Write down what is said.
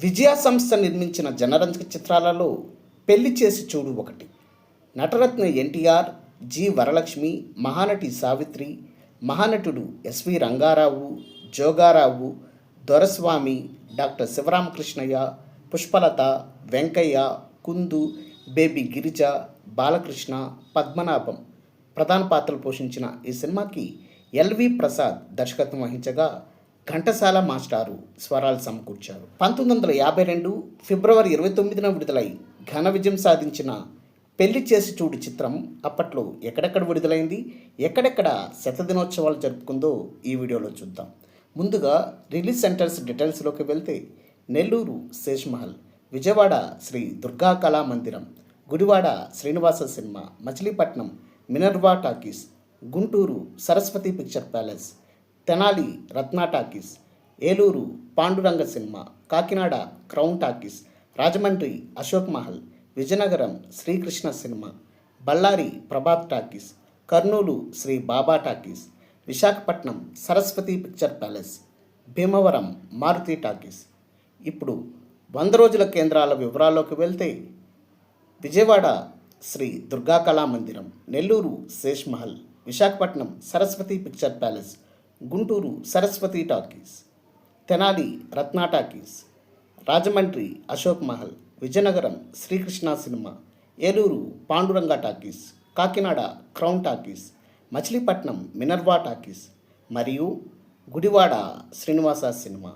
విజయ సంస్థ నిర్మించిన జనరంజక చిత్రాలలో పెళ్లి చేసి చూడు ఒకటి. నటరత్న ఎన్టీఆర్, జి వరలక్ష్మి, మహానటి సావిత్రి, మహానటుడు ఎస్వి రంగారావు, జోగారావు, దొరస్వామి, డాక్టర్ శివరామకృష్ణయ్య, పుష్పలత, వెంకయ్య, కుందు, బేబీ గిరిజ, బాలకృష్ణ, పద్మనాభం ప్రధాన పాత్రలు పోషించిన ఈ సినిమాకి ఎల్వి ప్రసాద్ దర్శకత్వం వహించగా ఘంటసాల మాస్టారు స్వరాలు సమకూర్చారు. 1952 ఫిబ్రవరి 29న విడుదలై ఘన విజయం సాధించిన పెళ్లి చేసి చూడు చిత్రం అప్పట్లో ఎక్కడెక్కడ విడుదలైంది, ఎక్కడెక్కడ శతదినోత్సవాలు జరుపుకుందో ఈ వీడియోలో చూద్దాం. ముందుగా రిలీజ్ సెంటర్స్ డీటెయిల్స్లోకి వెళ్తే Nellore Sheshmahal, Vijayawada Shri Durga Kala Mandiram, Gudivada Srinivasa cinema, Machilipatnam Minerva talkies, Guntur Saraswati picture palace, Tenali Ratna talkies, Eluru Panduranga cinema, Kakinada crown talkies, Rajahmundry Ashok Mahal, Vizianagaram Srikrishna cinema, Bellary Prabhat talkies, Kurnool Sri Baba talkies, Visakhapatnam Saraswati picture palace, Bhimavaram Maruthi talkies. ఇప్పుడు 100 రోజుల కేంద్రాల వివరాల్లోకి వెళ్తే Vijayawada Shri Durga Kala Mandiram, Nellore Seshmahal, Visakhapatnam Saraswati picture palace, Guntur Saraswati talkies, Tenali Ratna talkies, Rajahmundry Ashok Mahal, Vizianagaram Srikrishna cinema, Eluru Panduranga talkies, Kakinada crown talkies, Machilipatnam Minerva talkies మరియు గుడివాడ శ్రీనివాస సినిమా.